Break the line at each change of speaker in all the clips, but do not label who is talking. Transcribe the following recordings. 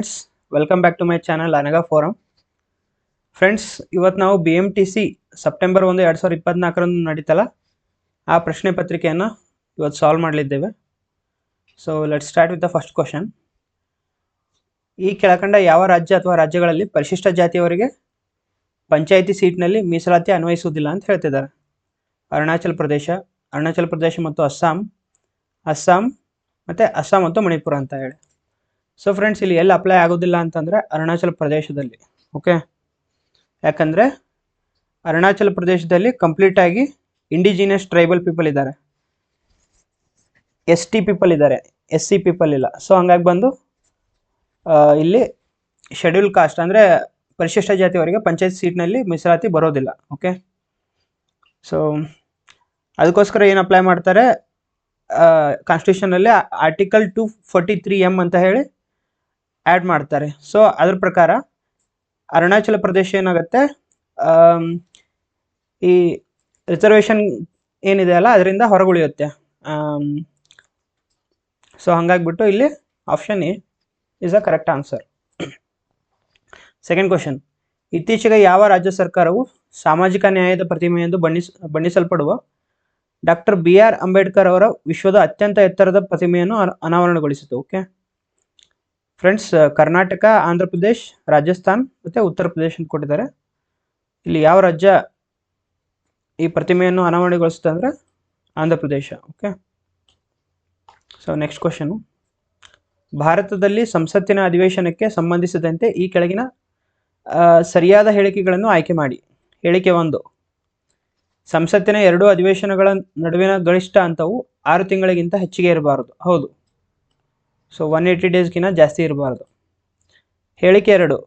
Friends, welcome back to my channel Anaga forum. Friends, ಇವತ್ತು ನಾವು BMTC September 1, 2024 ನಡೀತಲ್ಲ ಆ ಪ್ರಶ್ನೆ ಪತ್ರಿಕೆಯನ್ನು ಇವತ್ತು ಸಾಲ್ವ್ ಮಾಡಲಿದ್ದೇವೆ. So let start with the first question. ಈ ಕೆಳಕಂಡ ಯಾವ ರಾಜ್ಯ ಅಥವಾ ರಾಜ್ಯಗಳಲ್ಲಿ ಪರಿಶಿಷ್ಟ ಜಾತಿಯವರಿಗೆ ಪಂಚಾಯಿತಿ ಸೀಟ್ನಲ್ಲಿ ಮೀಸಲಾತಿ ಅನ್ವಯಿಸುವುದಿಲ್ಲ ಅಂತ ಹೇಳ್ತಿದ್ದಾರೆ? ಅರುಣಾಚಲ ಪ್ರದೇಶ ಮತ್ತು ಅಸ್ಸಾಂ ಮತ್ತು ಅಸ್ಸಾಂ ಮತ್ತು ಮಣಿಪುರ ಅಂತ ಹೇಳಿ. ಸೊ ಫ್ರೆಂಡ್ಸ್, ಇಲ್ಲಿ ಎಲ್ಲಿ ಅಪ್ಲೈ ಆಗೋದಿಲ್ಲ ಅಂತಂದರೆ ಅರುಣಾಚಲ ಪ್ರದೇಶದಲ್ಲಿ. ಓಕೆ, ಯಾಕಂದರೆ ಅರುಣಾಚಲ ಪ್ರದೇಶದಲ್ಲಿ ಕಂಪ್ಲೀಟಾಗಿ ಇಂಡಿಜಿನಿಯಸ್ ಟ್ರೈಬಲ್ ಪೀಪಲ್ ಇದ್ದಾರೆ, ST ಪೀಪಲ್ ಇದ್ದಾರೆ, SC ಪೀಪಲ್ ಇಲ್ಲ. ಸೊ ಹಂಗಾಗಿ ಬಂದು ಇಲ್ಲಿ ಶೆಡ್ಯೂಲ್ ಕಾಸ್ಟ್ ಅಂದರೆ ಪರಿಶಿಷ್ಟ ಜಾತಿಯವರಿಗೆ ಪಂಚಾಯತ್ ಸೀಟ್ನಲ್ಲಿ ಮೀಸಲಾತಿ ಬರೋದಿಲ್ಲ. ಓಕೆ, ಸೊ ಅದಕ್ಕೋಸ್ಕರ ಏನು ಅಪ್ಲೈ ಮಾಡ್ತಾರೆ, ಕಾನ್ಸ್ಟಿಟ್ಯೂಷನಲ್ಲಿ ಆರ್ಟಿಕಲ್ 243M ಅಂತ ಹೇಳಿ ಆ್ಯಡ್ ಮಾಡ್ತಾರೆ. ಸೊ ಅದ್ರ ಪ್ರಕಾರ ಅರುಣಾಚಲ ಪ್ರದೇಶ ಏನಾಗುತ್ತೆ, ಈ ರಿಸರ್ವೇಷನ್ ಏನಿದೆ ಅಲ್ಲ ಅದರಿಂದ ಹೊರಗುಳಿಯುತ್ತೆ. ಸೊ ಹಂಗಾಗ್ಬಿಟ್ಟು ಇಲ್ಲಿ option A is a correct answer. Second question. ಇತ್ತೀಚೆಗೆ ಯಾವ ರಾಜ್ಯ ಸರ್ಕಾರವು ಸಾಮಾಜಿಕ ನ್ಯಾಯದ ಪ್ರತಿಮೆ ಎಂದು ಬಣ್ಣಿಸಲ್ಪಡುವ ಡಾಕ್ಟರ್ BR ಅಂಬೇಡ್ಕರ್ ಅವರ ವಿಶ್ವದ ಅತ್ಯಂತ ಎತ್ತರದ ಪ್ರತಿಮೆಯನ್ನು ಅನಾವರಣಗೊಳಿಸಿತು? ಓಕೆ ಫ್ರೆಂಡ್ಸ್, ಕರ್ನಾಟಕ, ಆಂಧ್ರ ಪ್ರದೇಶ್, ರಾಜಸ್ಥಾನ್ ಮತ್ತು ಉತ್ತರ ಪ್ರದೇಶ ಅಂತ ಕೊಟ್ಟಿದ್ದಾರೆ. ಇಲ್ಲಿ ಯಾವ ರಾಜ್ಯ ಈ ಪ್ರತಿಮೆಯನ್ನು ಅನಾವರಣಗೊಳಿಸುತ್ತೆ ಅಂದರೆ Andhra Pradesh. Okay, so next question. ಭಾರತದಲ್ಲಿ ಸಂಸತ್ತಿನ ಅಧಿವೇಶನಕ್ಕೆ ಸಂಬಂಧಿಸಿದಂತೆ ಈ ಕೆಳಗಿನ ಸರಿಯಾದ ಹೇಳಿಕೆಗಳನ್ನು ಆಯ್ಕೆ ಮಾಡಿ. ಹೇಳಿಕೆ 1, ಸಂಸತ್ತಿನ 2 ಅಧಿವೇಶನಗಳ ನಡುವಿನ ಗರಿಷ್ಠ ಹಂತವು 6 ತಿಂಗಳಿಗಿಂತ ಹೆಚ್ಚಿಗೆ ಇರಬಾರದು. ಹೌದು, ಸೊ 180 ಡೇಸ್ಗಿಂತ ಜಾಸ್ತಿ ಇರಬಾರ್ದು. ಹೇಳಿಕೆ 2,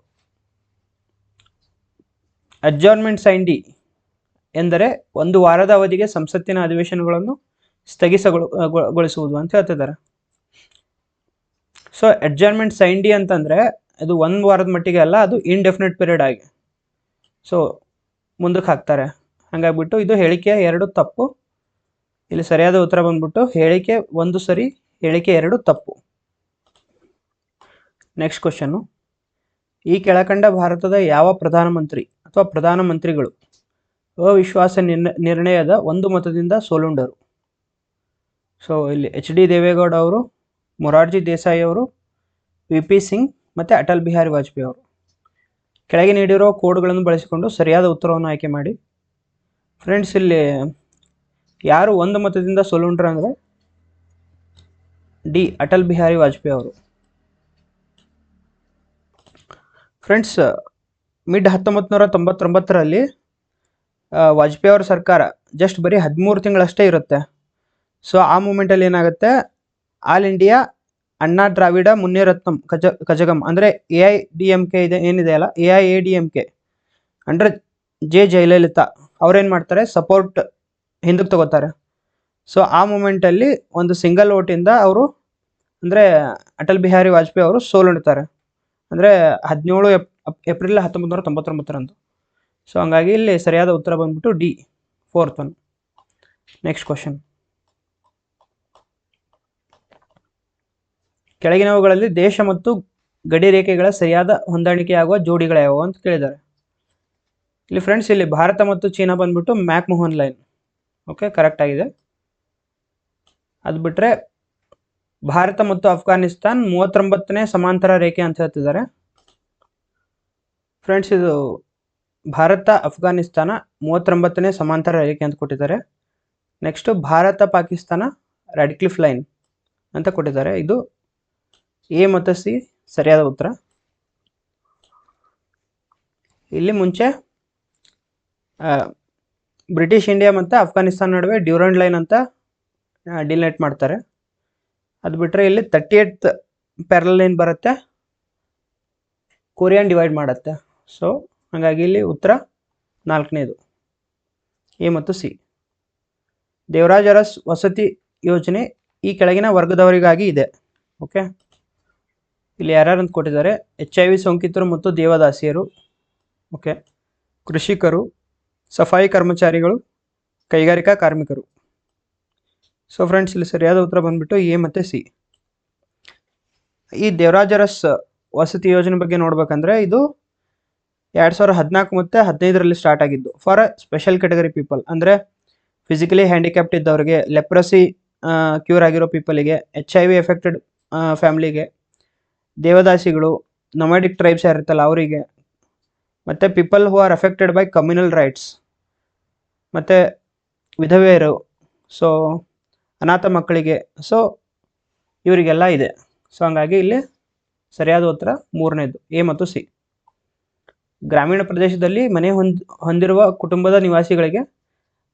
ಅಡ್ಜಾರ್ನ್ಮೆಂಟ್ ಸೈನ್ ಡಿ ಎಂದರೆ 1 ವಾರದ ಅವಧಿಗೆ ಸಂಸತ್ತಿನ ಅಧಿವೇಶನಗಳನ್ನು ಸ್ಥಗಿತಗೊಳಿಸುವುದು ಅಂತ ಹೇಳ್ತಿದ್ದಾರೆ. ಸೊ ಅಡ್ಜಾರ್ನ್ಮೆಂಟ್ ಸೈನ್ ಡಿ ಅಂತಂದರೆ ಅದು 1 ವಾರದ ಮಟ್ಟಿಗೆ ಅಲ್ಲ, ಅದು ಇನ್ಡೆಫಿನೆಟ್ ಪೀರಿಯಡ್ ಆಗಿ ಸೊ ಮುಂದಕ್ಕೆ ಹಾಕ್ತಾರೆ. ಹಾಗಾಗ್ಬಿಟ್ಟು ಇದು ಹೇಳಿಕೆ 2 ತಪ್ಪು. ಇಲ್ಲಿ ಸರಿಯಾದ ಉತ್ತರ ಬಂದ್ಬಿಟ್ಟು ಹೇಳಿಕೆ 1 ಸರಿ, ಹೇಳಿಕೆ 2 ತಪ್ಪು. Next question. ಈ ಕೆಳಕಂಡ ಭಾರತದ ಯಾವ ಪ್ರಧಾನಮಂತ್ರಿ ಅಥವಾ ಪ್ರಧಾನಮಂತ್ರಿಗಳು ಅವಿಶ್ವಾಸ ನಿರ್ಣಯದ 1 ಮತದಿಂದ ಸೋಲುಂಡರು? ಸೊ ಇಲ್ಲಿ HD ದೇವೇಗೌಡ ಅವರು, ಮೊರಾರ್ಜಿ ದೇಸಾಯಿ ಅವರು, VP ಸಿಂಗ್ ಮತ್ತು ಅಟಲ್ ಬಿಹಾರಿ ವಾಜಪೇಯಿ ಅವರು. ಕೆಳಗೆ ನೀಡಿರೋ ಕೋಡ್ಗಳನ್ನು ಬಳಸಿಕೊಂಡು ಸರಿಯಾದ ಉತ್ತರವನ್ನು ಆಯ್ಕೆ ಮಾಡಿ. ಫ್ರೆಂಡ್ಸ್, ಇಲ್ಲಿ ಯಾರು 1 ಮತದಿಂದ ಸೋಲುಂಡ್ರು ಅಂದರೆ ಡಿ, ಅಟಲ್ ಬಿಹಾರಿ ವಾಜಪೇಯಿ ಅವರು. ಫ್ರೆಂಡ್ಸ್, ಮಿಡ್ 1999ರಲ್ಲಿ ವಾಜಪೇಯಿ ಅವರ ಸರ್ಕಾರ ಜಸ್ಟ್ ಬರೀ 13 ತಿಂಗಳಷ್ಟೇ ಇರುತ್ತೆ. ಸೊ ಆ ಮೂಮೆಂಟಲ್ಲಿ ಏನಾಗುತ್ತೆ, ಆಲ್ ಇಂಡಿಯಾ ಅಣ್ಣಾ ದ್ರಾವಿಡ ಮುನ್ನೇರತ್ನಂ ಕಜಗಂ ಅಂದರೆ AIADMK ಏನಿದೆ ಅಲ್ಲ, AIADMK ಅಂದರೆ ಜಯಲಲಿತಾ ಅವ್ರೇನು ಮಾಡ್ತಾರೆ, ಸಪೋರ್ಟ್ ಹಿಂದಕ್ಕೆ ತಗೋತಾರೆ. ಸೊ ಆ ಮೂಮೆಂಟಲ್ಲಿ ಒಂದು ಸಿಂಗಲ್ ವೋಟಿಂದ ಅವರು ಅಂದರೆ ಅಟಲ್ ಬಿಹಾರಿ ವಾಜಪೇಯಿ ಅವರು ಸೋಲುಣ್ತಾರೆ, ಅಂದರೆ 17 ಏಪ್ರಿಲ್ 1999ರಂದು. ಸೊ ಹಂಗಾಗಿ ಇಲ್ಲಿ ಸರಿಯಾದ ಉತ್ತರ ಬಂದ್ಬಿಟ್ಟು D, 4th one. Next question. ಕೆಳಗಿನವುಗಳಲ್ಲಿ ದೇಶ ಮತ್ತು ಗಡಿ ರೇಖೆಗಳ ಸರಿಯಾದ ಹೊಂದಾಣಿಕೆಯಾಗುವ ಜೋಡಿಗಳ್ಯಾವು ಅಂತ ಕೇಳಿದ್ದಾರೆ. ಇಲ್ಲಿ ಫ್ರೆಂಡ್ಸ್, ಇಲ್ಲಿ ಭಾರತ ಮತ್ತು ಚೀನಾ ಬಂದ್ಬಿಟ್ಟು ಮ್ಯಾಕ್-ಮೋಹನ್ ಲೈನ್. ಓಕೆ, ಕರೆಕ್ಟ್ ಆಗಿದೆ. ಅದು ಬಿಟ್ಟರೆ ಭಾರತ ಮತ್ತು ಅಫ್ಘಾನಿಸ್ತಾನ್ 39ನೇ ಸಮಾಂತರ ರೇಖೆ ಅಂತ ಹೇಳ್ತಿದ್ದಾರೆ. ಫ್ರೆಂಡ್ಸ್, ಇದು ಭಾರತ ಅಫ್ಘಾನಿಸ್ತಾನ 39ನೇ ಸಮಾಂತರ ರೇಖೆ ಅಂತ ಕೊಟ್ಟಿದ್ದಾರೆ. ನೆಕ್ಸ್ಟು ಭಾರತ ಪಾಕಿಸ್ತಾನ ರ್ಯಾಡಿಕ್ಲಿಫ್ ಲೈನ್ ಅಂತ ಕೊಟ್ಟಿದ್ದಾರೆ. ಇದು ಎ ಮತ್ತು ಸಿ ಸರಿಯಾದ ಉತ್ತರ. ಇಲ್ಲಿ ಮುಂಚೆ ಬ್ರಿಟಿಷ್ ಇಂಡಿಯಾ ಮತ್ತು ಅಫ್ಘಾನಿಸ್ತಾನ ನಡುವೆ ಡ್ಯೂರೆಂಟ್ ಲೈನ್ ಅಂತ ಡಿಲೈಟ್ ಮಾಡ್ತಾರೆ. ಅದು ಬಿಟ್ಟರೆ ಇಲ್ಲಿ 38th ಪ್ಯಾರಲಲ್ ಲೈನ್ ಬರುತ್ತೆ, ಕೊರಿಯನ್ ಡಿವೈಡ್ ಮಾಡುತ್ತೆ. ಸೊ ಹಾಗಾಗಿ ಇಲ್ಲಿ ಉತ್ತರ 4ನೇದು, ಎ ಮತ್ತು ಸಿ. ದೇವರಾಜ ಅರಸ್ ವಸತಿ ಯೋಜನೆ ಈ ಕೆಳಗಿನ ವರ್ಗದವರಿಗಾಗಿ ಇದೆ. ಓಕೆ, ಇಲ್ಲಿ ಯಾರ್ಯಾರು ಅಂತ ಕೊಟ್ಟಿದ್ದಾರೆ, HIV ಸೋಂಕಿತರು ಮತ್ತು ದೇವದಾಸಿಯರು, ಓಕೆ, ಕೃಷಿಕರು, ಸಫಾಯಿ ಕರ್ಮಚಾರಿಗಳು, ಕೈಗಾರಿಕಾ ಕಾರ್ಮಿಕರು. ಸೊ ಫ್ರೆಂಡ್ಸ್, ಇಲ್ಲಿ ಸರಿಯಾದ ಉತ್ತರ ಬಂದ್ಬಿಟ್ಟು ಎ ಮತ್ತು ಸಿ. ಈ ದೇವರಾಜ ಅರಸ್ ವಸತಿ ಯೋಜನೆ ಬಗ್ಗೆ ನೋಡ್ಬೇಕಂದ್ರೆ ಇದು 2014 ಮತ್ತು 15ರಲ್ಲಿ ಸ್ಟಾರ್ಟ್ ಆಗಿದ್ದು for a special category people, ಅಂದರೆ ಫಿಸಿಕಲಿ ಹ್ಯಾಂಡಿಕ್ಯಾಪ್ಟ್ ಇದ್ದವರಿಗೆ, ಲೆಪ್ರಸಿ ಕ್ಯೂರ್ ಆಗಿರೋ ಪೀಪಲಿಗೆ, HIV ಎಫೆಕ್ಟೆಡ್ ಫ್ಯಾಮ್ಲಿಗೆ, ದೇವದಾಸಿಗಳು, ನೊಮ್ಯಾಡಿಕ್ ಟ್ರೈಬ್ಸ್ ಯಾರಿರ್ತಲ್ಲ ಅವರಿಗೆ, ಮತ್ತು people who are affected by communal rights, ಮತ್ತು ವಿಧವೆಯರು, ಸೊ ಅನಾಥ ಮಕ್ಕಳಿಗೆ, ಸೊ ಇವರಿಗೆಲ್ಲ ಇದೆ. ಸೊ ಹಂಗಾಗಿ ಇಲ್ಲಿ ಸರಿಯಾದ ಉತ್ತರ 3ನೇದು ಎ ಮತ್ತು ಸಿ. ಗ್ರಾಮೀಣ ಪ್ರದೇಶದಲ್ಲಿ ಮನೆ ಹೊಂದಿರುವ ಕುಟುಂಬದ ನಿವಾಸಿಗಳಿಗೆ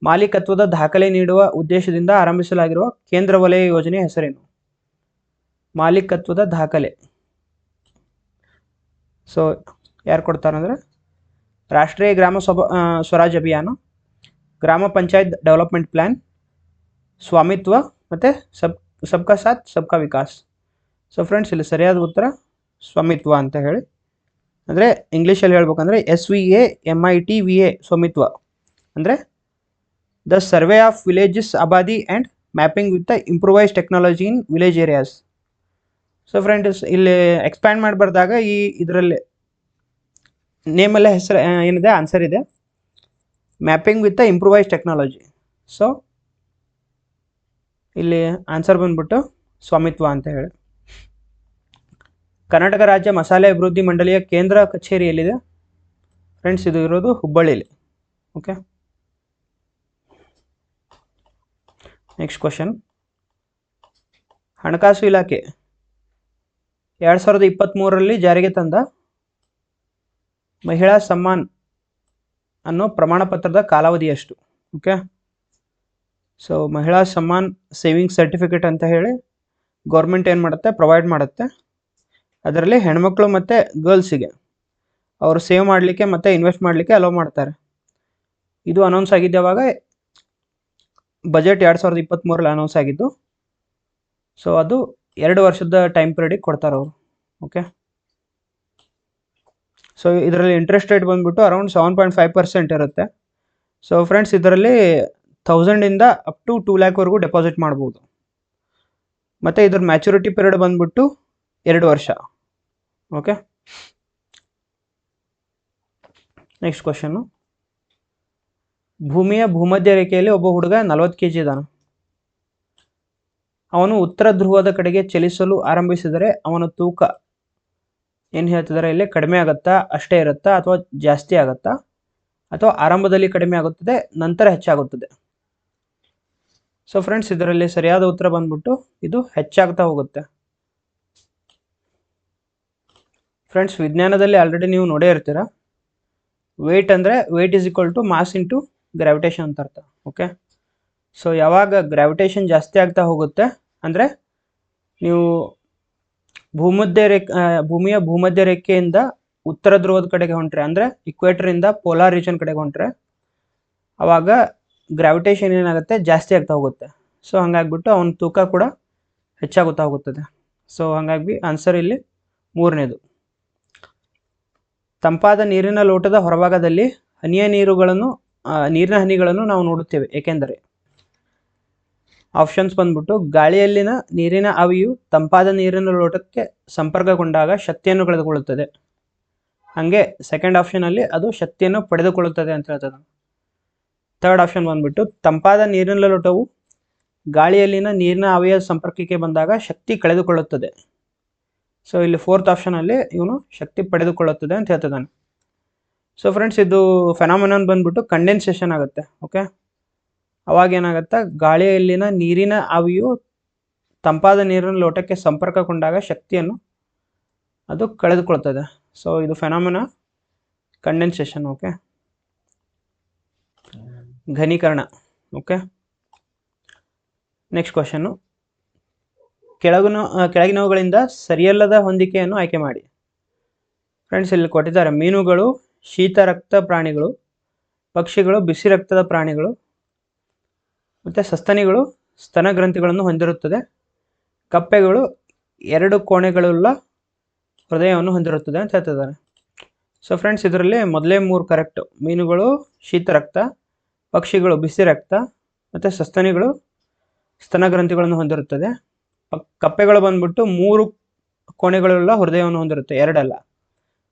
ಮಾಲೀಕತ್ವದ ದಾಖಲೆ ನೀಡುವ ಉದ್ದೇಶದಿಂದ ಆರಂಭಿಸಲಾಗಿರುವ ಕೇಂದ್ರ ವಲಯ ಯೋಜನೆಯ ಹೆಸರೇನು? ಮಾಲೀಕತ್ವದ ದಾಖಲೆ. ಸೊ ಯಾರು ಕೊಡ್ತಾರಂದ್ರೆ ರಾಷ್ಟ್ರೀಯ ಗ್ರಾಮ ಸ್ವರಾಜ್ ಅಭಿಯಾನ, ಗ್ರಾಮ ಪಂಚಾಯತ್ ಡೆವಲಪ್ಮೆಂಟ್ ಪ್ಲ್ಯಾನ್, ಸ್ವಾಮಿತ್ವ ಮತ್ತು ಸಬ್ಕಾ ಸಾಥ್ ಸಬ್ಕಾ ವಿಕಾಸ್. ಸೊ ಫ್ರೆಂಡ್ಸ್ ಇಲ್ಲಿ ಸರಿಯಾದ ಉತ್ತರ ಸ್ವಾಮಿತ್ವ ಅಂತ ಹೇಳಿ, ಅಂದರೆ ಇಂಗ್ಲೀಷಲ್ಲಿ ಹೇಳ್ಬೇಕಂದ್ರೆ SVAMITVA ಸ್ವಾಮಿತ್ವ, ಅಂದರೆ the survey of villages abadi and mapping with the improvise technology in village areas. So friends ಇಲ್ಲಿ ಎಕ್ಸ್ಪ್ಯಾಂಡ್ ಮಾಡಿ ಬರೆದಾಗ ಇದರಲ್ಲಿ ನೇಮಲ್ಲೇ ಹೆಸರು ಏನಿದೆ ಆನ್ಸರ್ ಇದೆ mapping with the improvise technology. So ಇಲ್ಲಿ ಆನ್ಸರ್ ಬಂದ್ಬಿಟ್ಟು ಸ್ವಾಮಿತ್ವ ಅಂತ ಹೇಳಿ. ಕರ್ನಾಟಕ ರಾಜ್ಯ ಮಸಾಲೆ ಅಭಿವೃದ್ಧಿ ಮಂಡಳಿಯ ಕೇಂದ್ರ ಕಚೇರಿ ಎಲ್ಲಿದೆ? ಫ್ರೆಂಡ್ಸ್ ಇದು ಇರೋದು ಹುಬ್ಬಳ್ಳಿಲಿ. Okay, next question. ಹಣಕಾಸು ಇಲಾಖೆ 2023ರಲ್ಲಿ ಜಾರಿಗೆ ತಂದ ಮಹಿಳಾ ಸಮ್ಮಾನ್ ಅನ್ನೋ ಪ್ರಮಾಣ ಪತ್ರದ ಕಾಲಾವಧಿ ಎಷ್ಟು? ಓಕೆ, ಸೊ ಮಹಿಳಾ ಸಮ್ಮಾನ್ ಸೇವಿಂಗ್ ಸರ್ಟಿಫಿಕೇಟ್ ಅಂತ ಹೇಳಿ ಗೌರ್ಮೆಂಟ್ ಏನು ಮಾಡುತ್ತೆ, ಪ್ರೊವೈಡ್ ಮಾಡುತ್ತೆ. ಅದರಲ್ಲಿ ಹೆಣ್ಮಕ್ಳು ಮತ್ತು ಗರ್ಲ್ಸಿಗೆ ಅವರು ಸೇವ್ ಮಾಡಲಿಕ್ಕೆ ಮತ್ತು ಇನ್ವೆಸ್ಟ್ ಮಾಡಲಿಕ್ಕೆ ಅಲೋ ಮಾಡ್ತಾರೆ. ಇದು ಅನೌನ್ಸ್ ಆಗಿದ್ದು ಯಾವಾಗ? ಬಜೆಟ್ 2023ರಲ್ಲಿ ಅನೌನ್ಸ್ ಆಗಿದ್ದು. ಸೊ ಅದು 2 ವರ್ಷದ ಟೈಮ್ ಪೀರಿಯಡಿಗೆ ಕೊಡ್ತಾರೆ ಅವರು. ಓಕೆ, ಸೊ ಇದರಲ್ಲಿ ಇಂಟ್ರೆಸ್ಟ್ ರೇಟ್ ಬಂದ್ಬಿಟ್ಟು ಅರೌಂಡ್ 7.5% ಇರುತ್ತೆ. ಸೊ ಫ್ರೆಂಡ್ಸ್ ಇದರಲ್ಲಿ 1000ಇಂದ ಅಪ್ ಟು 2 ಲ್ಯಾಕ್ವರೆಗೂ ಡೆಪಾಸಿಟ್ ಮಾಡ್ಬೋದು. ಮತ್ತು ಇದ್ರ ಮ್ಯಾಚುರಿಟಿ ಪೀರಿಯಡ್ ಬಂದ್ಬಿಟ್ಟು 2 ವರ್ಷ. Okay, next question. ಭೂಮಿಯ ಭೂಮಧ್ಯ ರೇಖೆಯಲ್ಲಿ ಒಬ್ಬ ಹುಡುಗ 40 kg ಇದ್ದಾನೆ. ಅವನು ಉತ್ತರ ಧ್ರುವದ ಕಡೆಗೆ ಚಲಿಸಲು ಆರಂಭಿಸಿದರೆ ಅವನ ತೂಕ ಏನು ಹೇಳ್ತಿದ್ದಾರೆ ಇಲ್ಲಿ? ಕಡಿಮೆ ಆಗುತ್ತಾ, ಅಷ್ಟೇ ಇರುತ್ತಾ, ಅಥವಾ ಜಾಸ್ತಿ ಆಗುತ್ತಾ, ಅಥವಾ ಆರಂಭದಲ್ಲಿ ಕಡಿಮೆ ಆಗುತ್ತದೆ ನಂತರ ಹೆಚ್ಚಾಗುತ್ತದೆ? ಸೊ ಫ್ರೆಂಡ್ಸ್ ಇದರಲ್ಲಿ ಸರಿಯಾದ ಉತ್ತರ ಬಂದ್ಬಿಟ್ಟು ಇದು ಹೆಚ್ಚಾಗ್ತಾ ಹೋಗುತ್ತೆ. ಫ್ರೆಂಡ್ಸ್ ವಿಜ್ಞಾನದಲ್ಲಿ ಆಲ್ರೆಡಿ ನೀವು ನೋಡೇ ಇರ್ತೀರ, ವೇಟ್ ಅಂದರೆ weight is equal to mass into gravitation ಅಂತ ಅರ್ಥ. ಓಕೆ, ಸೊ ಯಾವಾಗ ಗ್ರಾವಿಟೇಷನ್ ಜಾಸ್ತಿ ಆಗ್ತಾ ಹೋಗುತ್ತೆ ಅಂದರೆ ನೀವು ಭೂಮಿಯ ಭೂಮಧ್ಯ ರೇಖೆಯಿಂದ ಉತ್ತರ ಧ್ರುವದ ಕಡೆಗೆ ಹೊಂಟ್ರೆ, ಅಂದರೆ ಇಕ್ವೇಟರಿಂದ ಪೋಲಾರ್ ರೀಜನ್ ಕಡೆಗೆ ಹೊಂಟ್ರೆ, ಆವಾಗ ಗ್ರಾವಿಟೇಷನ್ ಏನಾಗುತ್ತೆ, ಜಾಸ್ತಿ ಆಗ್ತಾ ಹೋಗುತ್ತೆ. ಸೊ ಹಂಗಾಗ್ಬಿಟ್ಟು ಅವನ ತೂಕ ಕೂಡ ಹೆಚ್ಚಾಗುತ್ತಾ ಹೋಗುತ್ತದೆ. ಸೊ ಹಂಗಾಗಿ ಆನ್ಸರ್ ಇಲ್ಲಿ 3ನೇದು. ತಂಪಾದ ನೀರಿನ ಲೋಟದ ಹೊರಭಾಗದಲ್ಲಿ ನೀರಿನ ಹನಿಗಳನ್ನು ನಾವು ನೋಡುತ್ತೇವೆ, ಏಕೆಂದರೆ ಆಪ್ಷನ್ಸ್ ಬಂದ್ಬಿಟ್ಟು ಗಾಳಿಯಲ್ಲಿನ ನೀರಿನ ಆವಿಯು ತಂಪಾದ ನೀರಿನ ಲೋಟಕ್ಕೆ ಸಂಪರ್ಕಗೊಂಡಾಗ ಶಕ್ತಿಯನ್ನು ಕಳೆದುಕೊಳ್ಳುತ್ತದೆ. ಹಾಗೆ ಸೆಕೆಂಡ್ ಆಪ್ಷನಲ್ಲಿ ಅದು ಶಕ್ತಿಯನ್ನು ಪಡೆದುಕೊಳ್ಳುತ್ತದೆ ಅಂತ ಹೇಳ್ತದೆ. ಥರ್ಡ್ ಆಪ್ಷನ್ ಬಂದ್ಬಿಟ್ಟು ತಂಪಾದ ನೀರಿನ ಲೋಟವು ಗಾಳಿಯಲ್ಲಿನ ನೀರಿನ ಆವಿಯ ಸಂಪರ್ಕಕ್ಕೆ ಬಂದಾಗ ಶಕ್ತಿ ಕಳೆದುಕೊಳ್ಳುತ್ತದೆ. ಸೊ ಇಲ್ಲಿ ಫೋರ್ತ್ ಆಪ್ಷನಲ್ಲಿ ಇವನು ಶಕ್ತಿ ಪಡೆದುಕೊಳ್ಳುತ್ತದೆ ಅಂತ ಹೇಳ್ತಿದ್ದಾನೆ. ಸೊ ಫ್ರೆಂಡ್ಸ್ ಇದು ಫೆನಾಮಿನನ್ ಬಂದ್ಬಿಟ್ಟು ಕಂಡೆನ್ಸೇಷನ್ ಆಗುತ್ತೆ. ಓಕೆ, ಅವಾಗ ಏನಾಗುತ್ತೆ, ಗಾಳಿಯಲ್ಲಿನ ನೀರಿನ ಆವಿಯು ತಂಪಾದ ನೀರಿನ ಲೋಟಕ್ಕೆ ಸಂಪರ್ಕಗೊಂಡಾಗ ಶಕ್ತಿಯನ್ನು ಅದು ಕಳೆದುಕೊಳ್ತದೆ. ಸೊ ಇದು ಫೆನಾಮಿನಾ ಕಂಡೆನ್ಸೇಷನ್. ಓಕೆ, ಘನೀಕರಣ. ಓಕೆ, ನೆಕ್ಸ್ಟ್ ಕ್ವಶನ್ನು. ಕೆಳಗಿನವುಗಳಿಂದ ಸರಿಯಲ್ಲದ ಹೊಂದಿಕೆಯನ್ನು ಆಯ್ಕೆ ಮಾಡಿ. ಫ್ರೆಂಡ್ಸ್ ಇಲ್ಲಿ ಕೊಟ್ಟಿದ್ದಾರೆ, ಮೀನುಗಳು ಶೀತ ರಕ್ತ ಪ್ರಾಣಿಗಳು, ಪಕ್ಷಿಗಳು ಬಿಸಿ ರಕ್ತದ ಪ್ರಾಣಿಗಳು, ಮತ್ತು ಸಸ್ತನಿಗಳು ಸ್ತನ ಗ್ರಂಥಿಗಳನ್ನು ಹೊಂದಿರುತ್ತದೆ, ಕಪ್ಪೆಗಳು 2 ಕೋಣೆಗಳುಳ್ಳ ಹೃದಯವನ್ನು ಹೊಂದಿರುತ್ತದೆ ಅಂತ ಹೇಳ್ತಿದ್ದಾರೆ. ಸೊ ಫ್ರೆಂಡ್ಸ್ ಇದರಲ್ಲಿ ಮೊದಲೇ 3 ಕರೆಕ್ಟು. ಮೀನುಗಳು ಶೀತ ರಕ್ತ, ಪಕ್ಷಿಗಳು ಬಿಸಿ ರಕ್ತ, ಮತ್ತು ಸಸ್ತನಿಗಳು ಸ್ತನ ಗ್ರಂಥಿಗಳನ್ನು ಹೊಂದಿರುತ್ತದೆ. ಕಪ್ಪೆಗಳು ಬಂದ್ಬಿಟ್ಟು 3 ಕೋಣೆಗಳುಳ್ಳ ಹೃದಯವನ್ನು ಹೊಂದಿರುತ್ತೆ, ಎರಡಲ್ಲ.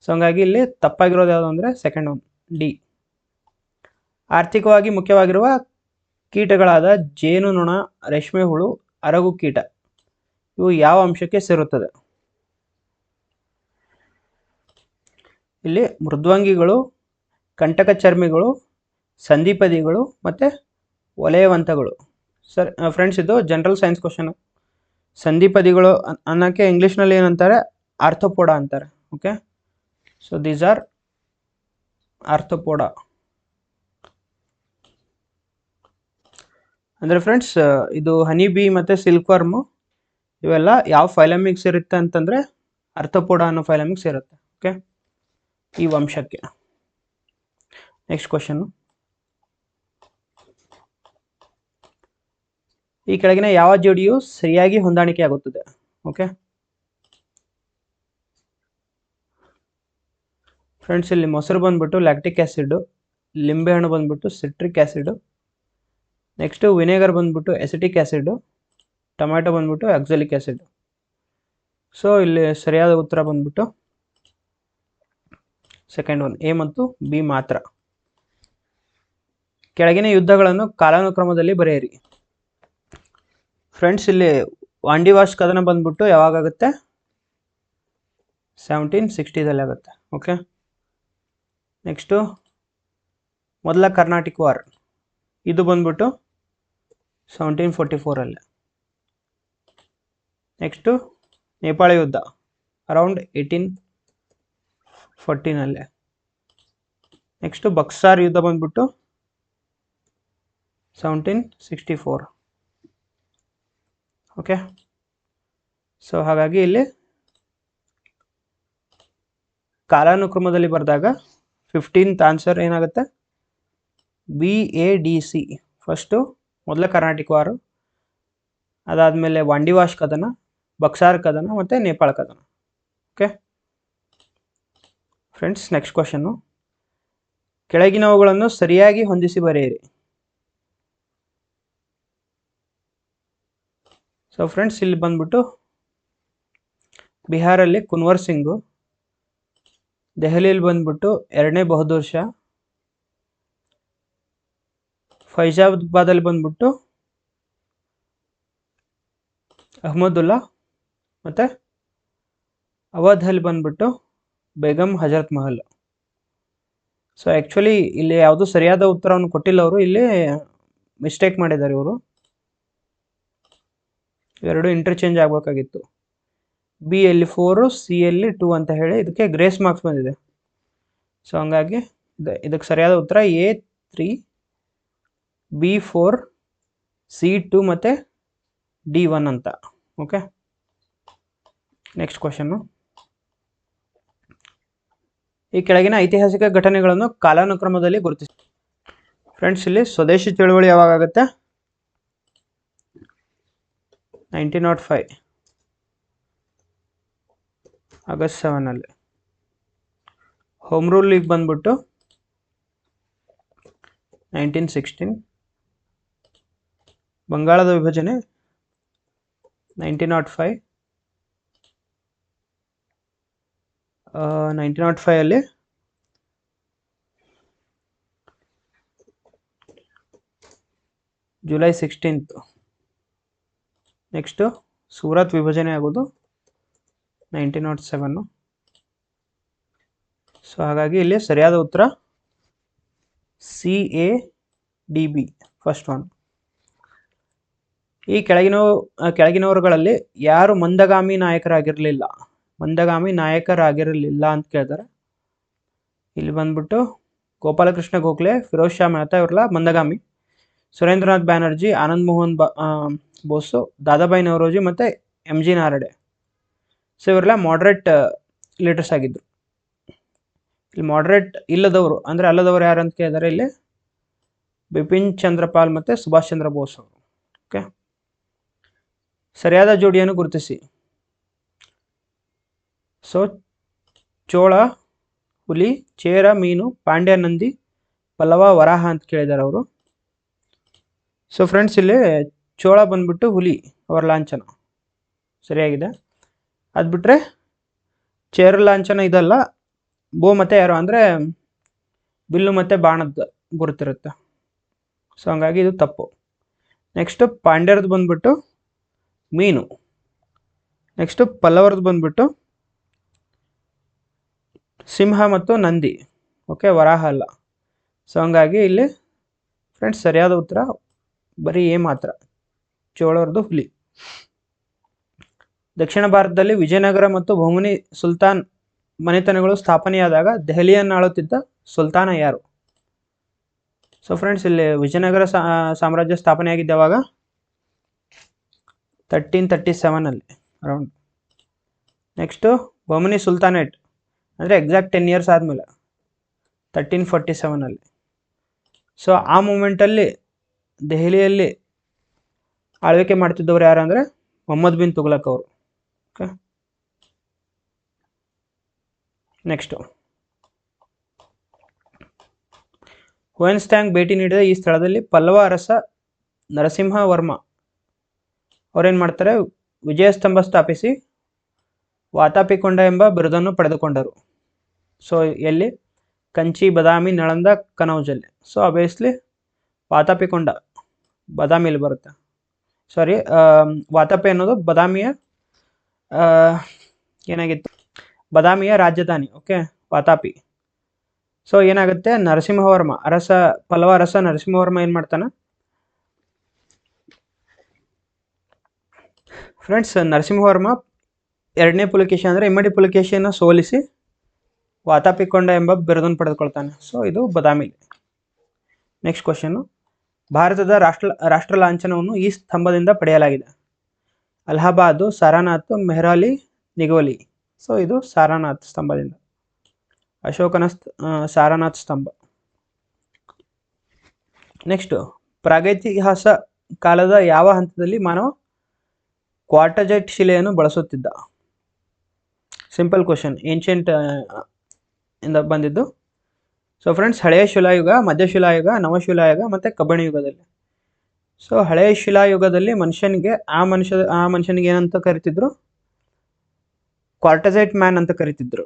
ಸೊ ಹಂಗಾಗಿ ಇಲ್ಲಿ ತಪ್ಪಾಗಿರೋದು ಯಾವುದು ಅಂದರೆ ಸೆಕೆಂಡ್ ಒನ್, ಡಿ. ಆರ್ಥಿಕವಾಗಿ ಮುಖ್ಯವಾಗಿರುವ ಕೀಟಗಳಾದ ಜೇನುನೊಣ, ರೇಷ್ಮೆ ಹುಳು, ಅರಗು ಕೀಟ ಇವು ಯಾವ ಅಂಶಕ್ಕೆ ಸೇರುತ್ತದೆ? ಇಲ್ಲಿ ಮೃದ್ವಂಗಿಗಳು, ಕಂಟಕ ಚರ್ಮಿಗಳು, ಸಂಧಿಪದಿಗಳು ಮತ್ತು ವಲಯವಂತಗಳು. ಸರ್ ಫ್ರೆಂಡ್ಸ್, ಇದು ಜನರಲ್ ಸೈನ್ಸ್ ಕ್ವಶನ್. ಸಂಧಿಪದಿಗಳು ಅನ್ನೋಕ್ಕೆ ಇಂಗ್ಲೀಷ್ನಲ್ಲಿ ಏನಂತಾರೆ? ಆರ್ಥೋಪೋಡಾ ಅಂತಾರೆ. Okay, so these are arthropoda. ಅಂದರೆ ಫ್ರೆಂಡ್ಸ್, ಇದು ಹನಿ ಬಿ ಮತ್ತು ಸಿಲ್ಕ್ ವರ್ಮು ಇವೆಲ್ಲ ಯಾವ ಫೈಲಮಿಗೆ ಸೇರುತ್ತೆ ಅಂತಂದರೆ ಆರ್ಥೋಪೋಡಾ ಅನ್ನೋ ಫೈಲಮಿಗೆ ಸೇರುತ್ತೆ. ಓಕೆ, ಈ ವಂಶಕ್ಕೆ. ನೆಕ್ಸ್ಟ್ ಕ್ವಶನ್ನು, ಈ ಕೆಳಗಿನ ಯಾವ ಜೋಡಿಯು ಸರಿಯಾಗಿ ಹೊಂದಾಣಿಕೆ ಆಗುತ್ತದೆ? ಓಕೆ ಫ್ರೆಂಡ್ಸ್, ಇಲ್ಲಿ ಮೊಸರು ಬಂದ್ಬಿಟ್ಟು ಲ್ಯಾಕ್ಟಿಕ್ ಆ್ಯಸಿಡ್, ಲಿಂಬೆಹಣ್ಣು ಬಂದ್ಬಿಟ್ಟು ಸಿಟ್ರಿಕ್ ಆ್ಯಸಿಡ್, ನೆಕ್ಸ್ಟು ವಿನೆಗರ್ ಬಂದ್ಬಿಟ್ಟು ಎಸಿಟಿಕ್ ಆ್ಯಸಿಡ್, ಟೊಮ್ಯಾಟೊ ಬಂದ್ಬಿಟ್ಟು ಆಕ್ಸಾಲಿಕ್ ಆ್ಯಸಿಡ್. ಸೊ ಇಲ್ಲಿ ಸರಿಯಾದ ಉತ್ತರ ಬಂದ್ಬಿಟ್ಟು ಸೆಕೆಂಡ್ ಒನ್, ಎ ಮತ್ತು ಬಿ ಮಾತ್ರ. ಕೆಳಗಿನ ಯುದ್ಧಗಳನ್ನು ಕಾಲಾನುಕ್ರಮದಲ್ಲಿ ಬರೆಯಿರಿ. ಫ್ರೆಂಡ್ಸ್, ಇಲ್ಲಿ ವಾಂಡಿವಾಶ್ ಕದನ ಬಂದ್ಬಿಟ್ಟು ಯಾವಾಗುತ್ತೆ? 1760ದಲ್ಲಿ ಆಗುತ್ತೆ. ಓಕೆ, ನೆಕ್ಸ್ಟು ಮೊದಲ ಕರ್ನಾಟಿಕ್ ವಾರ್, ಇದು ಬಂದ್ಬಿಟ್ಟು 1744 ನೆಕ್ಸ್ಟು ನೇಪಾಳ ಯುದ್ಧ ಅರೌಂಡ್ 1814. ನೆಕ್ಸ್ಟು ಬಕ್ಸಾರ್ ಯುದ್ಧ ಬಂದ್ಬಿಟ್ಟು 1764. ಓಕೆ, ಸೊ ಹಾಗಾಗಿ ಇಲ್ಲಿ ಕಾಲಾನುಕ್ರಮದಲ್ಲಿ ಬರೆದಾಗ 15th ಆನ್ಸರ್ ಏನಾಗುತ್ತೆ? BADC. ಫಸ್ಟು ಮೊದಲ ಕರ್ನಾಟಿಕ್ ವಾರು, ಅದಾದಮೇಲೆ ವಾಂಡಿವಾಶ್ ಕದನ, ಬಕ್ಸಾರ್ ಕದನ ಮತ್ತು ನೇಪಾಳ ಕದನ. ಓಕೆ ಫ್ರೆಂಡ್ಸ್, ನೆಕ್ಸ್ಟ್ ಕ್ವಶನ್ನು, ಕೆಳಗಿನವುಗಳನ್ನು ಸರಿಯಾಗಿ ಹೊಂದಿಸಿ ಬರೆಯಿರಿ. ಸೊ ಫ್ರೆಂಡ್ಸ್, ಇಲ್ಲಿ ಬಂದ್ಬಿಟ್ಟು ಬಿಹಾರಲ್ಲಿ ಕುನ್ವರ್ ಸಿಂಗು, ದೆಹಲಿಯಲ್ಲಿ ಬಂದ್ಬಿಟ್ಟು ಎರಡನೇ ಬಹದ್ದೂರ್ ಶಾ, ಫೈಜಾಬಾದಲ್ಲಿ ಬಂದ್ಬಿಟ್ಟು ಅಹಮದುಲ್ಲಾ ಮತ್ತು ಅವಧಲ್ಲಿ ಬಂದ್ಬಿಟ್ಟು ಬೇಗಂ ಹಜರತ್ ಮಹಲ್. ಸೊ ಆ್ಯಕ್ಚುಲಿ ಇಲ್ಲಿ ಯಾವುದು ಸರಿಯಾದ ಉತ್ತರವನ್ನು ಕೊಟ್ಟಿಲ್ಲ ಅವರು, ಇಲ್ಲಿ ಮಿಸ್ಟೇಕ್ ಮಾಡಿದ್ದಾರೆ ಇವರು. ಎರಡು ಇಂಟರ್ಚೇಂಜ್ ಆಗಬೇಕಾಗಿತ್ತು. ಬಿ ಯಲ್ಲಿ 4, ಸಿ ಯಲ್ಲಿ 2 ಅಂತ ಹೇಳಿ ಇದಕ್ಕೆ ಗ್ರೇಸ್ ಮಾರ್ಕ್ಸ್ ಬಂದಿದೆ. ಸೊ ಹಂಗಾಗಿ ಇದಕ್ಕೆ ಸರಿಯಾದ ಉತ್ತರ A3, B4, C2 ಮತ್ತು D1 ಅಂತ. ಓಕೆ, ನೆಕ್ಸ್ಟ್ ಕ್ವಶನ್ನು, ಈ ಕೆಳಗಿನ ಐತಿಹಾಸಿಕ ಘಟನೆಗಳನ್ನು ಕಾಲಾನುಕ್ರಮದಲ್ಲಿ ಗುರುತಿಸಿ. ಫ್ರೆಂಡ್ಸ್, ಇಲ್ಲಿ ಸ್ವದೇಶಿ ಚಳುವಳಿ ಯಾವಾಗ ಆಗುತ್ತೆ? 1905 ಆಗಸ್ಟ್ 7. ಹೋಮ್ ರೂಲ್ ಲೀಗ್ ಬಂದ್ಬಿಟ್ಟು 1916. ಬಂಗಾಳದ ವಿಭಜನೆ 1905. 1905 ಜುಲೈ 16. ನೆಕ್ಸ್ಟು ಸೂರತ್ ವಿಭಜನೆ ಆಗೋದು 1907. ಸೊ ಹಾಗಾಗಿ ಇಲ್ಲಿ ಸರಿಯಾದ ಉತ್ತರ CADB, ಫಸ್ಟ್ ಒನ್. ಈ ಕೆಳಗಿನವರುಗಳಲ್ಲಿ ಯಾರು ಮಂದಗಾಮಿ ನಾಯಕರಾಗಿರಲಿಲ್ಲ ಅಂತ ಕೇಳ್ತಾರೆ. ಇಲ್ಲಿ ಬಂದ್ಬಿಟ್ಟು ಗೋಪಾಲಕೃಷ್ಣ ಗೋಖಲೆ, ಫಿರೋಜ್ ಶಾ ಮೆಹ್ತಾ ಇವರೆಲ್ಲ ಮಂದಗಾಮಿ. ಸುರೇಂದ್ರನಾಥ್ ಬ್ಯಾನರ್ಜಿ, ಆನಂದ್ ಮೋಹನ್ ಬೋಸು, ದಾದಾಬಾಯಿ ನವರೋಜಿ ಮತ್ತು MG ನಾರಾಯಣ್. ಸೊ ಇವರೆಲ್ಲ ಮಾಡ್ರೇಟ್ ಲೀಡರ್ಸ್ ಆಗಿದ್ದರು. ಇಲ್ಲಿ ಮಾಡ್ರೇಟ್ ಅಲ್ಲದವರು ಯಾರು ಅಂತ ಕೇಳಿದರೆ ಇಲ್ಲಿ ಬಿಪಿನ್ ಚಂದ್ರಪಾಲ್ ಮತ್ತು ಸುಭಾಷ್ ಚಂದ್ರ ಬೋಸ್ ಅವರು. ಓಕೆ, ಸರಿಯಾದ ಜೋಡಿಯನ್ನು ಗುರುತಿಸಿ. ಸೊ ಚೋಳ ಹುಲಿ, ಚೇರ ಮೀನು, ಪಾಂಡ್ಯ ನಂದಿ, ಪಲ್ಲವ ವರಾಹ ಅಂತ ಕೇಳಿದ್ದಾರೆ ಅವರು. ಸೊ ಫ್ರೆಂಡ್ಸ್, ಇಲ್ಲಿ ಚೋಳ ಬಂದ್ಬಿಟ್ಟು ಹುಲಿ ಅವರ ಲಾಂಛನ ಸರಿಯಾಗಿದೆ. ಅದು ಬಿಟ್ಟರೆ ಚೇರು ಲಾಂಛನ ಇದಲ್ಲ, ಬೋ ಮತ್ತು ಯಾರು ಅಂದರೆ ಬಿಲ್ಲು ಮತ್ತು ಬಾಣದ ಗುರುತಿರುತ್ತೆ. ಸೊ ಹಂಗಾಗಿ ಇದು ತಪ್ಪು. ನೆಕ್ಸ್ಟು ಪಾಂಡ್ಯರದ್ದು ಬಂದ್ಬಿಟ್ಟು ಮೀನು. ನೆಕ್ಸ್ಟು ಪಲ್ಲವರದ್ದು ಬಂದ್ಬಿಟ್ಟು ಸಿಂಹ ಮತ್ತು ನಂದಿ. ಓಕೆ, ವರಾಹ ಅಲ್ಲ. ಸೊ ಹಂಗಾಗಿ ಇಲ್ಲಿ ಫ್ರೆಂಡ್ಸ್ ಸರಿಯಾದ ಉತ್ತರ ಬರೀ ಎ ಮಾತ್ರ, ಚೋಳರದು ಹುಲಿ. ದಕ್ಷಿಣ ಭಾರತದಲ್ಲಿ ವಿಜಯನಗರ ಮತ್ತು ಬಹುಮನಿ ಸುಲ್ತಾನ್ ಮನೆತನಗಳು ಸ್ಥಾಪನೆಯಾದಾಗ ದೆಹಲಿಯನ್ನು ಆಳುತ್ತಿದ್ದ ಸುಲ್ತಾನ ಯಾರು? ಸೊ ಫ್ರೆಂಡ್ಸ್ ಇಲ್ಲಿ ವಿಜಯನಗರ ಸಾಮ್ರಾಜ್ಯ ಸ್ಥಾಪನೆಯಾಗಿದ್ದ ಯಾವಾಗ? 1337 ಅರೌಂಡ್. ನೆಕ್ಸ್ಟು ಬಹುಮನಿ ಸುಲ್ತಾನೇಟ್ ಅಂದರೆ ಎಕ್ಸಾಕ್ಟ್ 10 ಇಯರ್ಸ್ ಆದಮೇಲೆ 1347. ಸೊ ಆ ಮೂಮೆಂಟಲ್ಲಿ ದೆಹಲಿಯಲ್ಲಿ ಆಳ್ವಿಕೆ ಮಾಡ್ತಿದ್ದವ್ರು ಯಾರು ಅಂದರೆ ಮೊಹಮ್ಮದ್ ಬಿನ್ ತುಘಲಕ್ ಅವರು. ಓಕೆ, ನೆಕ್ಸ್ಟು ಹುಯೆನ್ ಭೇಟಿ ನೀಡಿದ ಈ ಸ್ಥಳದಲ್ಲಿ ಪಲ್ಲವ ಅರಸ ನರಸಿಂಹವರ್ಮ ಅವರೇನು ಮಾಡ್ತಾರೆ? ವಿಜಯಸ್ತಂಭ ಸ್ಥಾಪಿಸಿ ವಾತಾಪಿಕೊಂಡ ಎಂಬ ಬಿರುದನ್ನು ಪಡೆದುಕೊಂಡರು. ಸೊ ಎಲ್ಲಿ? ಕಂಚಿ, ಬದಾಮಿ, ನಳಂದ, ಕನೌಜಲ್ಲಿ. ಸೊ ಅಬೇಸ್ಲಿ ವಾತಾಪಿಕೊಂಡ ಬದಾಮಿಯಲ್ಲಿ ಬರುತ್ತೆ. ಸಾರಿ, ವಾತಾಪಿ ಅನ್ನೋದು ಬದಾಮಿಯ ಏನಾಗಿತ್ತು? ಬದಾಮಿಯ ರಾಜಧಾನಿ. ಓಕೆ, ವಾತಾಪಿ. ಸೊ ಏನಾಗುತ್ತೆ? ನರಸಿಂಹವರ್ಮ ಪಲ್ಲವ ಅರಸ ನರಸಿಂಹವರ್ಮ ಏನು ಮಾಡ್ತಾನೆ ಫ್ರೆಂಡ್ಸ್? ನರಸಿಂಹವರ್ಮ ಎರಡನೇ ಪುಲಕೇಶಿ ಅಂದರೆ ಇಮ್ಮಡಿ ಪುಲಕೇಶಿಯನ್ನು ಸೋಲಿಸಿ ವಾತಾಪಿಕೊಂಡ ಎಂಬ ಬಿರುದನ್ನು ಪಡೆದುಕೊಳ್ತಾನೆ. ಸೊ ಇದು ಬದಾಮಿ. ನೆಕ್ಸ್ಟ್ ಕ್ವಶನ್ನು, ಭಾರತದ ರಾಷ್ಟ್ರ ಲಾಂಛನವನ್ನು ಈ ಸ್ತಂಭದಿಂದ ಪಡೆಯಲಾಗಿದೆ. ಅಲಹಾಬಾದು, ಸಾರಾನಾಥ್, ಮೆಹ್ರಾಲಿ, ನಿಗೋಲಿ. ಸೊ ಇದು ಸಾರಾನಾಥ್ ಸ್ತಂಭದಿಂದ, ಅಶೋಕನ ಸಾರಾನಾಥ್ ಸ್ತಂಭ. ನೆಕ್ಸ್ಟು, ಪ್ರಾಗೈತಿಹಾಸ ಕಾಲದ ಯಾವ ಹಂತದಲ್ಲಿ ಮಾನವ ಕ್ವಾರ್ಟಜೈಟ್ ಶಿಲೆಯನ್ನು ಬಳಸುತ್ತಿದ್ದ? ಸಿಂಪಲ್ ಕ್ವಶನ್, ಏನ್ಷಿಯಂಟ್ ಇಂದ ಬಂದಿದ್ದು. ಸೊ ಫ್ರೆಂಡ್ಸ್, ಹಳೆಯ ಶಿಲಾಯುಗ, ಮಧ್ಯಶಿಲಾಯುಗ, ನವಶಿಲಾಯುಗ ಮತ್ತು ಕಬ್ಬಣ ಯುಗದಲ್ಲಿ. ಸೊ ಹಳೆಯ ಶಿಲಾಯುಗದಲ್ಲಿ ಆ ಮನುಷ್ಯನಿಗೆ ಏನಂತ ಕರಿತಿದ್ರು? ಕ್ವಾರ್ಟಜೈಟ್ ಮ್ಯಾನ್ ಅಂತ ಕರಿತಿದ್ರು.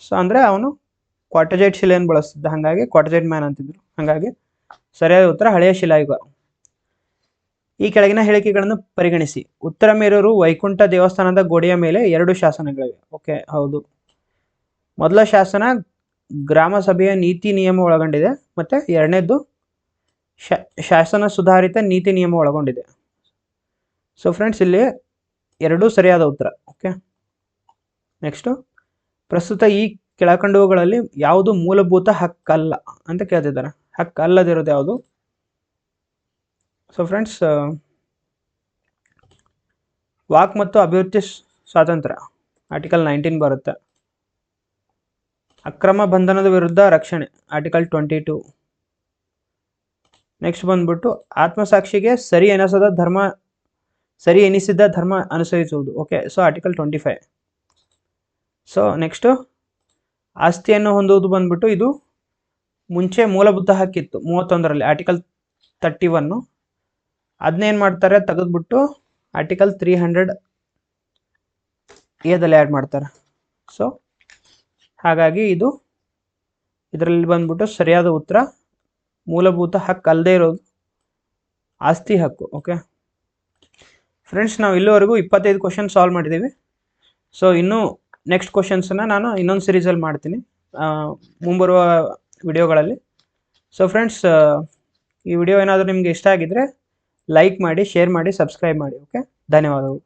ಸೊ ಅಂದರೆ ಅವನು ಕ್ವಾರ್ಟಜೈಟ್ ಶಿಲೆಯನ್ನು ಬಳಸ್ತಿದ್ದ, ಹಾಗಾಗಿ ಕ್ವಾರ್ಟಜೈಟ್ ಮ್ಯಾನ್ ಅಂತಿದ್ರು. ಹಾಗಾಗಿ ಸರಿಯಾದ ಉತ್ತರ ಹಳೆಯ ಶಿಲಾಯುಗ. ಈ ಕೆಳಗಿನ ಹೇಳಿಕೆಗಳನ್ನು ಪರಿಗಣಿಸಿ. ಉತ್ತರ ಮೇರೂರು ವೈಕುಂಠ ದೇವಸ್ಥಾನದ ಗೋಡೆಯ ಮೇಲೆ 2 ಶಾಸನಗಳಿವೆ. ಓಕೆ, ಹೌದು. ಮೊದಲ ಶಾಸನ ಗ್ರಾಮ ಸಭೆಯ ನೀತಿ ನಿಯಮ ಒಳಗೊಂಡಿದೆ, ಮತ್ತು ಎರಡನೇದ್ದು ಶಾಸನ ಸುಧಾರಿತ ನೀತಿ ನಿಯಮ ಒಳಗೊಂಡಿದೆ. ಸೊ ಫ್ರೆಂಡ್ಸ್, ಇಲ್ಲಿ ಎರಡೂ ಸರಿಯಾದ ಉತ್ತರ. ಓಕೆ, ನೆಕ್ಸ್ಟು, ಪ್ರಸ್ತುತ ಈ ಕೆಳಕಂಡವುಗಳಲ್ಲಿ ಯಾವುದು ಮೂಲಭೂತ ಹಕ್ಕಲ್ಲ ಅಂತ ಕೇಳ್ತಿದ್ದಾರೆ. ಹಕ್ಕಲ್ಲದಿರೋದು ಯಾವುದು? ಸೊ ಫ್ರೆಂಡ್ಸ್, ವಾಕ್ ಮತ್ತು ಅಭಿವ್ಯಕ್ತಿ ಸ್ವಾತಂತ್ರ್ಯ ಆರ್ಟಿಕಲ್ 19 ಬರುತ್ತೆ. ಅಕ್ರಮ ಬಂಧನದ ವಿರುದ್ಧ ರಕ್ಷಣೆ ಆರ್ಟಿಕಲ್ 22. ನೆಕ್ಸ್ಟ್ ಬಂದ್ಬಿಟ್ಟು ಆತ್ಮಸಾಕ್ಷಿಗೆ ಸರಿ ಎನಿಸಿದ ಧರ್ಮ ಅನುಸರಿಸುವುದು. Okay, so article 25. So next, ಆಸ್ತಿಯನ್ನು ಹೊಂದುವುದು ಬಂದ್ಬಿಟ್ಟು ಇದು ಮುಂಚೆ ಮೂಲಭೂತ ಹಕ್ಕಿತ್ತು 31ರಲ್ಲಿ ಆರ್ಟಿಕಲ್ 31. ಅದನ್ನೇನು ಮಾಡ್ತಾರೆ? ತೆಗೆದುಬಿಟ್ಟು ಆರ್ಟಿಕಲ್ 300 ಎದಲ್ಲಿ ಆ್ಯಡ್ ಮಾಡ್ತಾರೆ. ಸೊ ಹಾಗಾಗಿ ಇದರಲ್ಲಿ ಬಂದ್ಬಿಟ್ಟು ಸರಿಯಾದ ಉತ್ತರ ಮೂಲಭೂತ ಹಕ್ಕು ಅಲ್ಲದೆ ಇರೋದು ಆಸ್ತಿ ಹಕ್ಕು. ಓಕೆ ಫ್ರೆಂಡ್ಸ್, ನಾವು ಇಲ್ಲಿವರೆಗೂ 25 ಕ್ವಶನ್ ಸಾಲ್ವ್ ಮಾಡಿದ್ದೀವಿ. ಸೊ ಇನ್ನೂ ನೆಕ್ಸ್ಟ್ ಕ್ವಶನ್ಸನ್ನು ನಾನು ಇನ್ನೊಂದು ಸೀರೀಸಲ್ಲಿ ಮಾಡ್ತೀನಿ ಮುಂಬರುವ ವಿಡಿಯೋಗಳಲ್ಲಿ. ಸೊ ಫ್ರೆಂಡ್ಸ್, ಈ ವಿಡಿಯೋ ಏನಾದರೂ ನಿಮಗೆ ಇಷ್ಟ ಆಗಿದ್ದರೆ ಲೈಕ್ ಮಾಡಿ, ಶೇರ್ ಮಾಡಿ, ಸಬ್ಸ್ಕ್ರೈಬ್ ಮಾಡಿ. ಓಕೆ, ಧನ್ಯವಾದಗಳು.